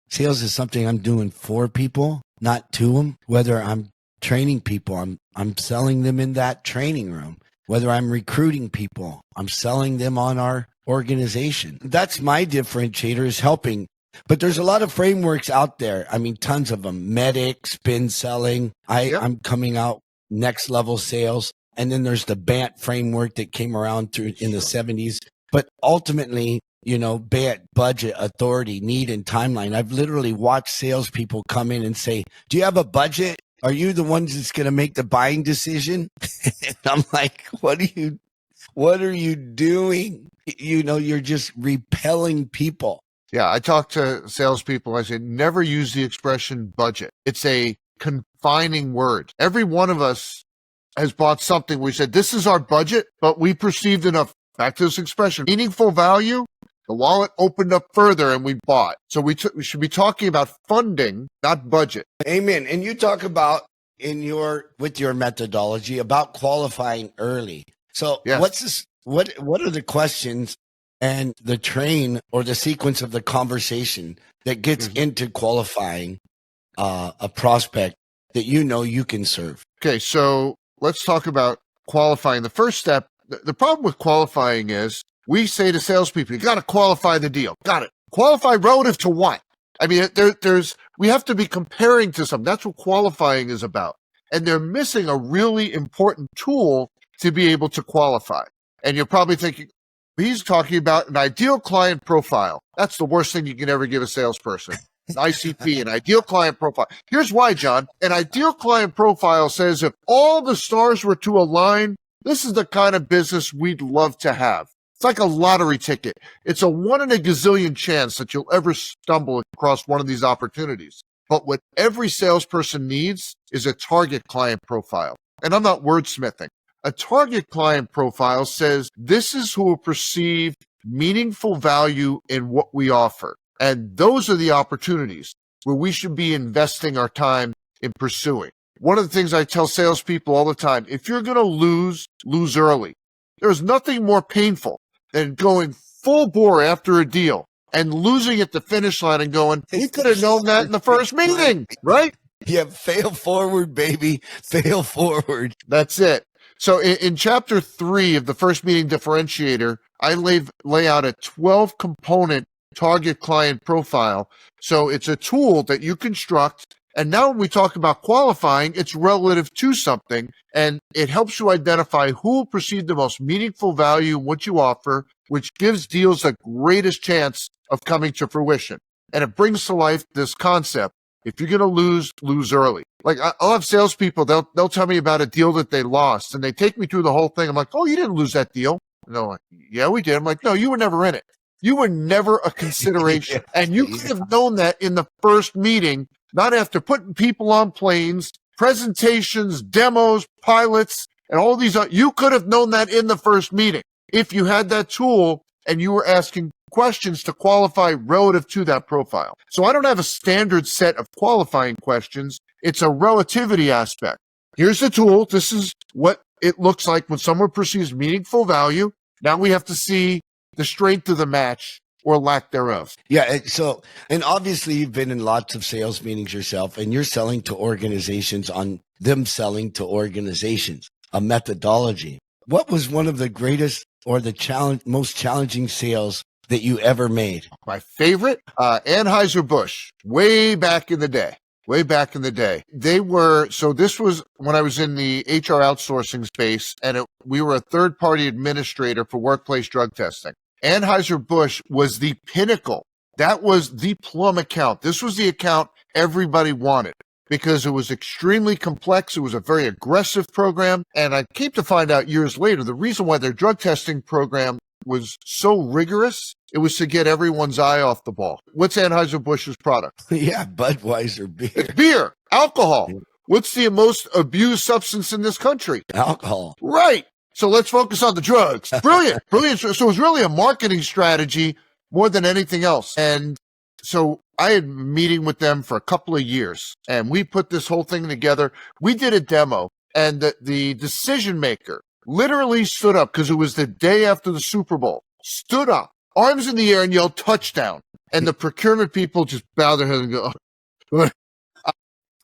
sales is something I'm doing for people, not to them. Whether I'm training people, I'm selling them in that training room. Whether I'm recruiting people, I'm selling them on our organization. That's my differentiator, is helping. But there's a lot of frameworks out there. I mean, tons of them. Medic, spin selling. I'm coming out next level sales. And then there's the BANT framework that came around in the 70s. But ultimately, BANT, budget, authority, need, and timeline. I've literally watched salespeople come in and say, do you have a budget? Are you the ones that's going to make the buying decision? And I'm like, what are you doing? You're just repelling people. Yeah, I talk to salespeople. I say, never use the expression budget. It's a confining word. Every one of us has bought something. We said, this is our budget, but we perceived enough, back to this expression, meaningful value. The wallet opened up further and we bought. So we should be talking about funding, not budget. Amen. And you talk about with your methodology about qualifying early. So yes. What's this? What are the questions and the train or the sequence of the conversation that gets into qualifying a prospect that you can serve? Okay, so let's talk about qualifying. The first step, the problem with qualifying is we say to salespeople, you got to qualify the deal. Got it. Qualify relative to what? I mean, we have to be comparing to something. That's what qualifying is about. And they're missing a really important tool to be able to qualify. And you're probably thinking, he's talking about an ideal client profile. That's the worst thing you can ever give a salesperson. An ICP, an ideal client profile. Here's why, John. An ideal client profile says if all the stars were to align, this is the kind of business we'd love to have. It's like a lottery ticket. It's a 1 in a gazillion chance that you'll ever stumble across one of these opportunities. But what every salesperson needs is a target client profile. And I'm not wordsmithing. A target client profile says this is who will perceive meaningful value in what we offer. And those are the opportunities where we should be investing our time in pursuing. One of the things I tell salespeople all the time, if you're going to lose early. There's nothing more painful than going full bore after a deal and losing at the finish line and going, we could have known that in the first meeting, right? Yeah, fail forward, baby. Fail forward. That's it. So in chapter 3 of the First Meeting Differentiator, I lay out a 12-component target client profile. So it's a tool that you construct. And now when we talk about qualifying, it's relative to something, and it helps you identify who will perceive the most meaningful value in what you offer, which gives deals the greatest chance of coming to fruition. And it brings to life this concept. If you're going to lose early. Like I'll have salespeople, they'll tell me about a deal that they lost, and they take me through the whole thing. I'm like, oh, you didn't lose that deal. And they're like, yeah, we did. I'm like, no, you were never in it. You were never a consideration. And you could have known that in the first meeting, not after putting people on planes, presentations, demos, pilots, and all these. You could have known that in the first meeting if you had that tool and you were asking questions to qualify relative to that profile. So I don't have a standard set of qualifying questions. It's a relativity aspect. Here's the tool. This is what it looks like when someone perceives meaningful value. Now we have to see the strength of the match or lack thereof. Yeah. So, and obviously you've been in lots of sales meetings yourself, and you're selling to organizations on them selling to organizations, a methodology. What was one of the greatest or the most challenging sales that you ever made? My favorite, Anheuser-Busch, way back in the day. So this was when I was in the HR outsourcing space, and we were a third-party administrator for workplace drug testing. Anheuser-Busch was the pinnacle. That was the plum account. This was the account everybody wanted because it was extremely complex. It was a very aggressive program. And I came to find out years later, the reason why their drug testing program was so rigorous, it was to get everyone's eye off the ball. What's Anheuser-Busch's product? Yeah, Budweiser beer. It's beer, alcohol. What's the most abused substance in this country? Alcohol. Right. So let's focus on the drugs. Brilliant. So it was really a marketing strategy more than anything else. And so I had been meeting with them for a couple of years, and we put this whole thing together. We did a demo, and the decision maker literally stood up because it was the day after the Super Bowl, stood up, arms in the air, and yelled touchdown. And the procurement people just bow their heads and go, oh.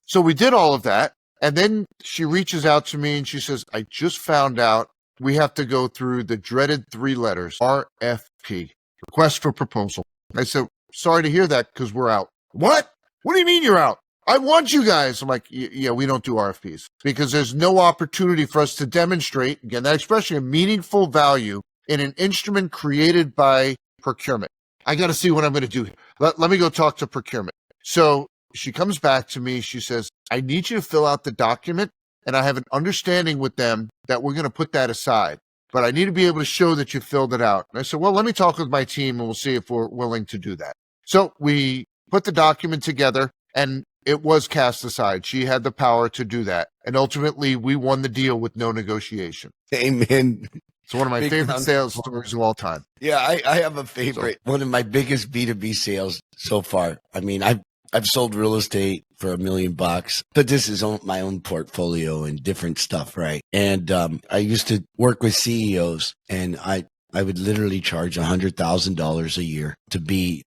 So we did all of that. And then she reaches out to me and she says, I just found out we have to go through the dreaded 3 letters, RFP, request for proposal. I said, sorry to hear that because we're out. What? What do you mean you're out? I want you guys. I'm like, yeah, we don't do RFPs because there's no opportunity for us to demonstrate, again, that expression of meaningful value in an instrument created by procurement. I got to see what I'm going to do here. Let me go talk to procurement. So she comes back to me. She says, I need you to fill out the document, and I have an understanding with them that we're going to put that aside, but I need to be able to show that you filled it out. And I said, well, let me talk with my team and we'll see if we're willing to do that. So we put the document together and it was cast aside. She had the power to do that. And ultimately we won the deal with no negotiation. Amen. It's one of my favorite sales stories of all time. Yeah, I have a favorite. One of my biggest B2B sales so far. I mean, I've sold real estate for $1 million, but this is my own portfolio and different stuff, right? And I used to work with CEOs, and I would literally charge $100,000 a year to be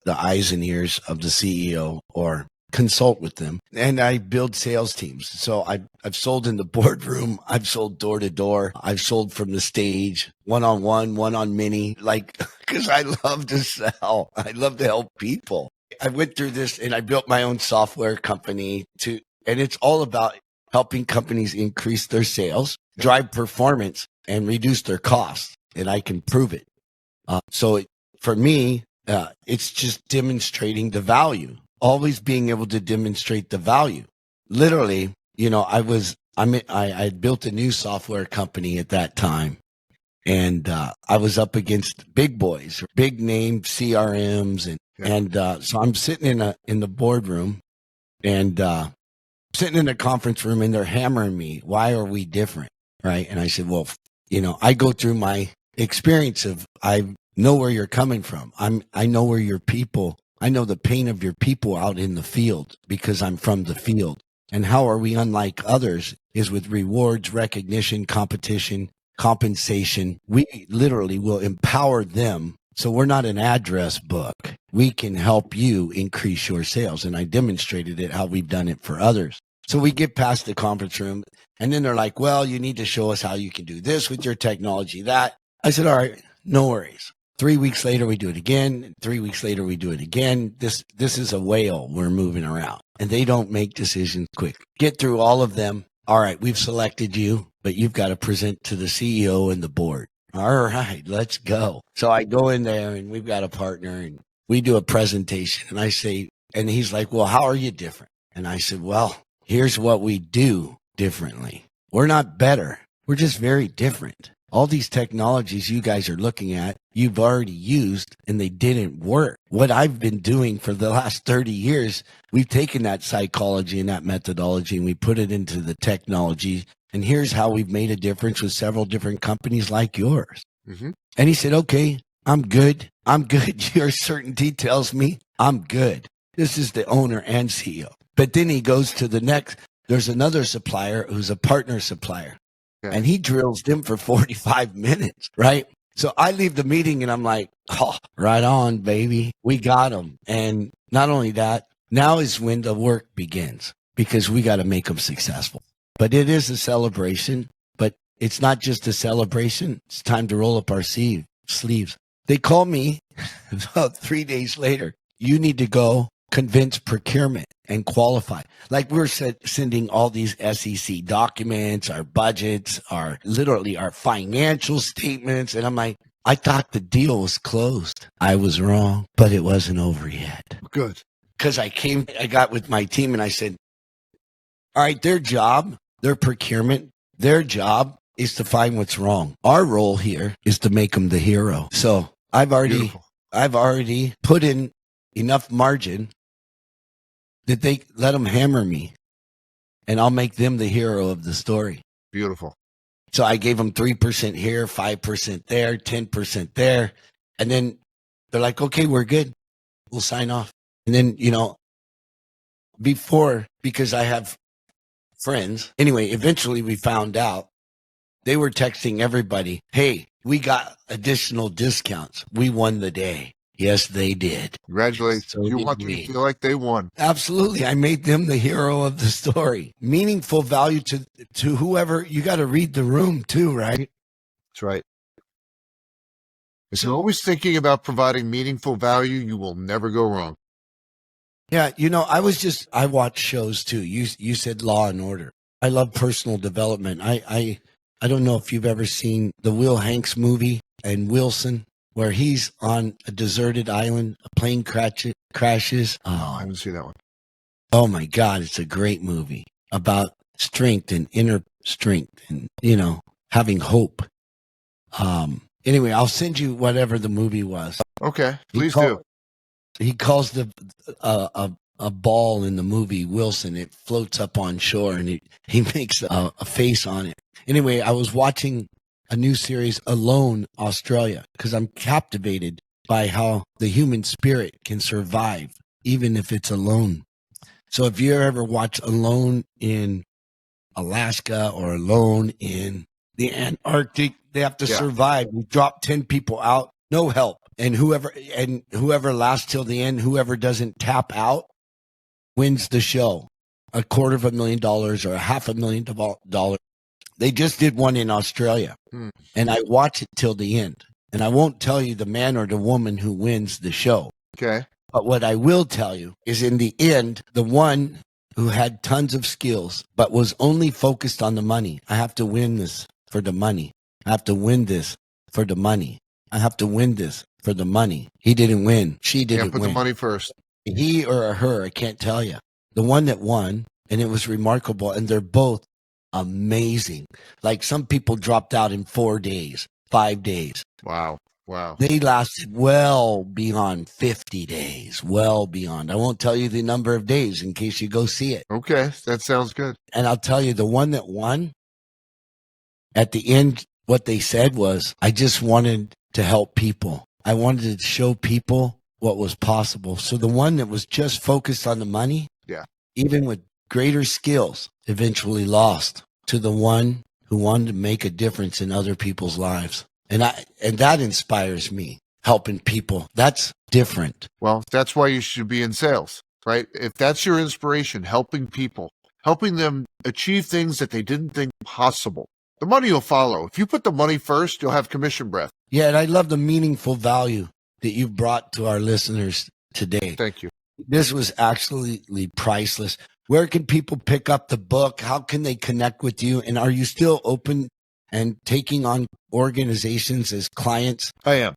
the eyes and ears of the CEO or consult with them. And I build sales teams. So I've sold in the boardroom. I've sold door to door. I've sold from the stage, one-on-one, one-on-many, like, because I love to sell. I love to help people. I went through this and I built my own software company and it's all about helping companies increase their sales, drive performance, and reduce their costs. And I can prove it. For me, it's just demonstrating the value, always being able to demonstrate the value. Literally, I built a new software company at that time. And I was up against big boys, big name CRMs, so I'm sitting in the boardroom and sitting in the conference room, and they're hammering me. Why are we different, right? And I said, well, I go through my experience of I know where you're coming from. I know where your people. I know the pain of your people out in the field because I'm from the field. And how are we unlike others is with rewards, recognition, compensation. We literally will empower them So we're not an address book. We can help you increase your sales. And I demonstrated it, how we've done it for others. So we get past the conference room and then they're like, well, you need to show us how you can do this with your technology, that. I said, all right, no worries. 3 weeks later, we do it again. 3 weeks later, we do it again. This is a whale we're moving around, and they don't make decisions quick. Get through all of them. All right, we've selected you, but you've got to present to the CEO and the board. All right, let's go. So I go in there, and we've got a partner, and we do a presentation, and I say, and he's like, well, how are you different? And I said, well, here's what we do differently. We're not better. We're just very different. All these technologies you guys are looking at, you've already used and they didn't work. What I've been doing for the last 30 years, we've taken that psychology and that methodology and we put it into the technology. And here's how we've made a difference with several different companies like yours. Mm-hmm. And he said, okay, I'm good. I'm good. Your certainty tells me I'm good. This is the owner and CEO. But then he goes to the next. There's another supplier who's a partner supplier. Yeah. And he drills them for 45 minutes, right? So I leave the meeting and I'm like, oh, right on, baby. We got them. And not only that, now is when the work begins because we got to make them successful. But it is a celebration, but it's not just a celebration. It's time to roll up our sleeves. They call me about 3 days later. You need to go convince procurement and qualify. Like we're sending all these SEC documents, our budgets, our financial statements. And I'm like, I thought the deal was closed. I was wrong, but it wasn't over yet. Good. Because I got with my team and I said, all right, their job, their procurement, their job is to find what's wrong. Our role here is to make them the hero. So I've already put in enough margin that they let them hammer me and I'll make them the hero of the story. Beautiful. So I gave them 3% here, 5% there, 10% there. And then they're like, okay, we're good. We'll sign off. And then, because I have friends. Anyway, eventually we found out they were texting everybody, hey, we got additional discounts. We won the day. Yes, they did. Congratulations. So you want them to feel like they won. Absolutely. I made them the hero of the story. Meaningful value to whoever. You got to read the room too, right? That's right. If you're always thinking about providing meaningful value, you will never go wrong. Yeah. I watch shows too. You said Law and Order. I love personal development. I don't know if you've ever seen the Will Hanks movie and Wilson, where he's on a deserted island, a plane crashes. Oh, I haven't seen that one. Oh my God, it's a great movie about strength and inner strength and, having hope. Anyway, I'll send you whatever the movie was. Okay, please do. He calls a ball in the movie Wilson. It floats up on shore and he makes a face on it. Anyway, I was watching a new series, Alone, Australia, because I'm captivated by how the human spirit can survive, even if it's alone. So if you ever watch Alone in Alaska or Alone in the Antarctic, they have to survive. We drop 10 people out, no help. And whoever lasts till the end, whoever doesn't tap out, wins the show. $250,000 or $500,000. They just did one in Australia, and I watch it till the end. And I won't tell you the man or the woman who wins the show. Okay. But what I will tell you is in the end, the one who had tons of skills, but was only focused on the money. I have to win this for the money. I have to win this for the money. I have to win this for the money. He didn't win. She didn't put win. The money first. He or her, I can't tell you. The one that won, and it was remarkable, and they're both amazing. Like some people dropped out in 4 days, 5 days. Wow. They lasted well beyond 50 days, well beyond. I won't tell you the number of days in case you go see it. Okay, that sounds good. And I'll tell you, the one that won, at the end, what they said was, I just wanted to help people. I wanted to show people what was possible. So the one that was just focused on the money, even with greater skills, eventually lost to the one who wanted to make a difference in other people's lives. And that inspires me. helping people. That's different. Well, that's why you should be in sales, right? If that's your inspiration, helping people, helping them achieve things that they didn't think possible, the money will follow. If you put the money first, you'll have commission breath. Yeah, and I love the meaningful value that you've brought to our listeners today. Thank you. This was absolutely priceless. Where can people pick up the book? How can they connect with you? And are you still open and taking on organizations as clients? I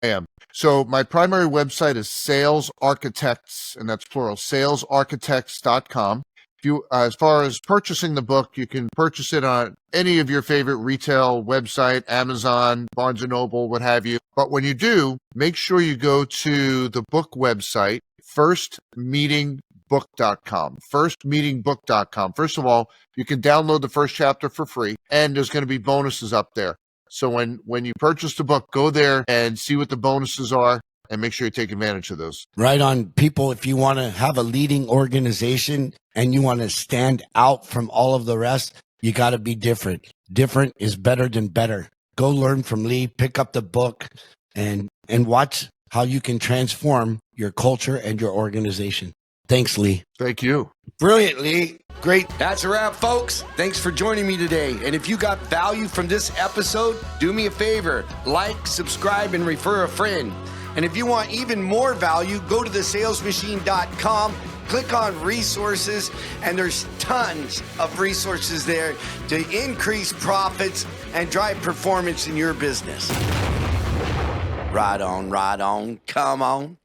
am. So my primary website is Sales Architects, and that's plural, salesarchitects.com. If you, as far as purchasing the book, you can purchase it on any of your favorite retail website, Amazon, Barnes & Noble, what have you. But when you do, make sure you go to the book website, firstmeetingbook.com, firstmeetingbook.com. First of all, you can download the first chapter for free, and there's going to be bonuses up there. So when you purchase the book, go there and see what the bonuses are and make sure you take advantage of those. Right on. People, if you want to have a leading organization and you want to stand out from all of the rest, you got to be different. Different is better than better. Go learn from Lee, pick up the book, and watch how you can transform your culture and your organization. Thanks, Lee. Thank you. Brilliant, Lee. Great. That's a wrap, folks. Thanks for joining me today. And if you got value from this episode, do me a favor, like, subscribe, and refer a friend. And if you want even more value, go to thesalesmachine.com, click on resources, and there's tons of resources there to increase profits and drive performance in your business. Right on, come on.